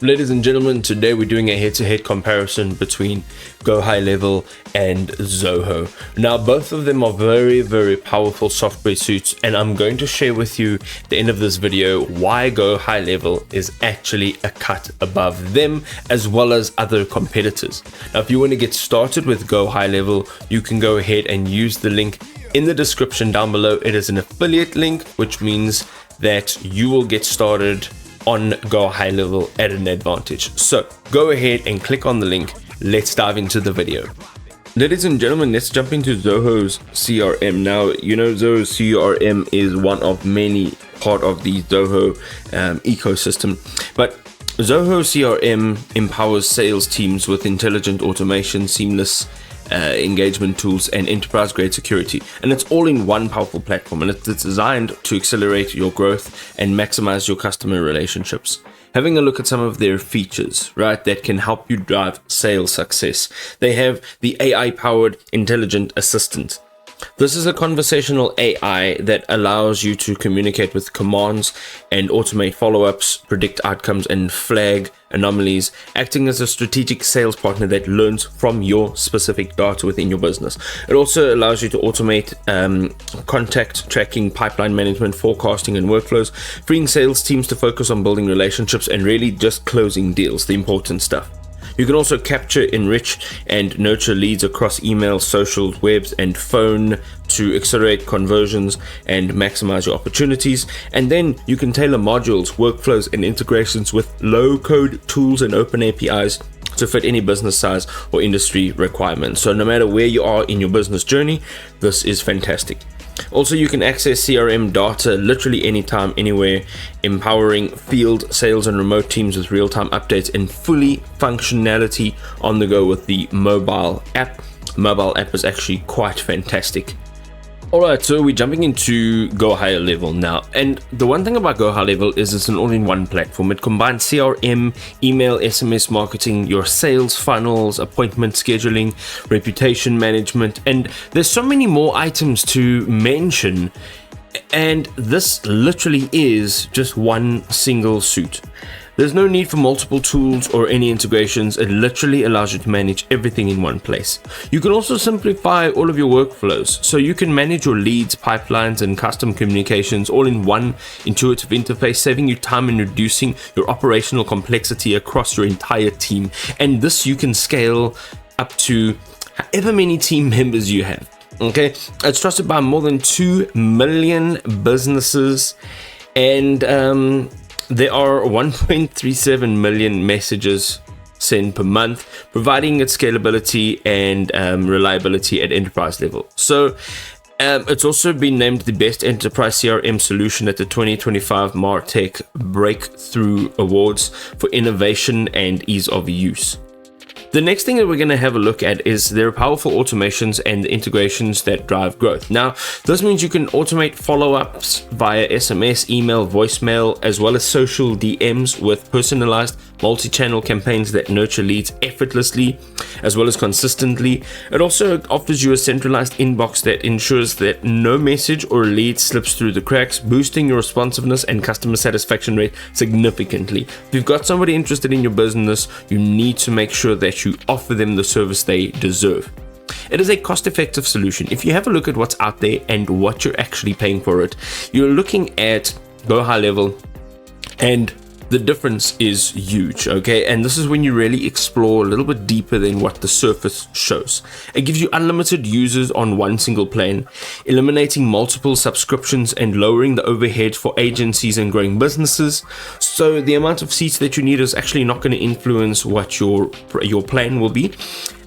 Ladies and gentlemen, today we're doing a head-to-head comparison between GoHighLevel and Zoho. Now, both of them are very, very powerful software suites, and I'm going to share with you at the end of this video why GoHighLevel is actually a cut above them as well as other competitors. Now, if you want to get started with GoHighLevel, you can go ahead and use the link in the description down below. It is an affiliate link, which means that you will get started on GoHighLevel at an advantage. So go ahead and click on the link. Let's dive into the video. Ladies and gentlemen, let's jump into Zoho's CRM. Now, you know, Zoho's CRM is one of many part of the Zoho ecosystem, but Zoho CRM empowers sales teams with intelligent automation, seamless engagement tools, and enterprise-grade security, and it's all in one powerful platform, and it's designed to accelerate your growth and maximize your customer relationships. Having a look at some of their features, right, that can help you drive sales success. They have the AI-powered intelligent assistant. This is a conversational AI that allows you to communicate with commands and automate follow-ups, predict outcomes, and flag anomalies, acting as a strategic sales partner that learns from your specific data within your business. It also allows you to automate contact tracking, pipeline management, forecasting, and workflows, freeing sales teams to focus on building relationships and really just closing deals, the important stuff. You can also capture, enrich, and nurture leads across email, social, webs, and phone to accelerate conversions and maximize your opportunities. And then you can tailor modules, workflows, and integrations with low-code tools and open APIs to fit any business size or industry requirements. So no matter where you are in your business journey, this is fantastic. Also, you can access CRM data literally anytime, anywhere, empowering field sales and remote teams with real-time updates and fully functionality on the go with the mobile app. Mobile app is actually quite fantastic. Alright, so we're jumping into GoHighLevel now, and the one thing about GoHighLevel is it's an all-in-one platform. It combines CRM, email, SMS marketing, your sales funnels, appointment scheduling, reputation management, and there's so many more items to mention, and this literally is just one single suite. There's no need for multiple tools or any integrations. It literally allows you to manage everything in one place. You can also simplify all of your workflows, so you can manage your leads, pipelines, and custom communications all in one intuitive interface, saving you time and reducing your operational complexity across your entire team. And this you can scale up to however many team members you have. Okay, it's trusted by more than 2 million businesses, and there are 1.37 million messages sent per month, providing its scalability and reliability at enterprise level. So it's also been named the best enterprise CRM solution at the 2025 MarTech Breakthrough Awards for innovation and ease of use. The next thing that we're going to have a look at is their powerful automations and integrations that drive growth. Now, this means you can automate follow-ups via SMS, email, voicemail, as well as social DMs with personalized multi-channel campaigns that nurture leads effortlessly as well as consistently. It also offers you a centralized inbox that ensures that no message or lead slips through the cracks, boosting your responsiveness and customer satisfaction rate significantly. If you've got somebody interested in your business, you need to make sure that you offer them the service they deserve. It is a cost-effective solution. If you have a look at what's out there and what you're actually paying for it, you're looking at GoHighLevel, and the difference is huge, okay? And this is when you really explore a little bit deeper than what the surface shows. It gives you unlimited users on one single plan, eliminating multiple subscriptions and lowering the overhead for agencies and growing businesses. So the amount of seats that you need is actually not going to influence what your plan will be.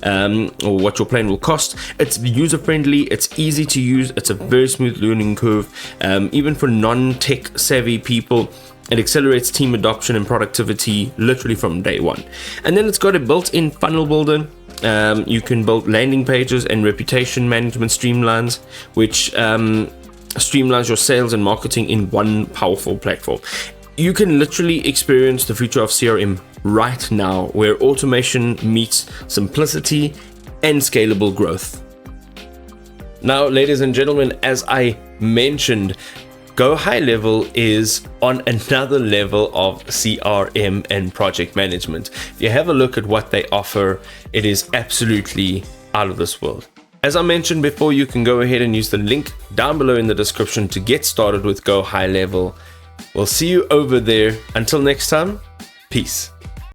Or what your plan will cost. It's user-friendly, it's easy to use, it's a very smooth learning curve, even for non-tech savvy people. It accelerates team adoption and productivity literally from day one. And then it's got a built-in funnel builder. You can build landing pages and reputation management streamlines, which streamlines your sales and marketing in one powerful platform. You can literally experience the future of CRM right now, where automation meets simplicity and scalable growth. Now, ladies and gentlemen, as I mentioned, GoHighLevel is on another level of CRM and project management. If you have a look at what they offer, it is absolutely out of this world. As I mentioned before, you can go ahead and use the link down below in the description to get started with GoHighLevel. We'll see you over there. Until next time, peace.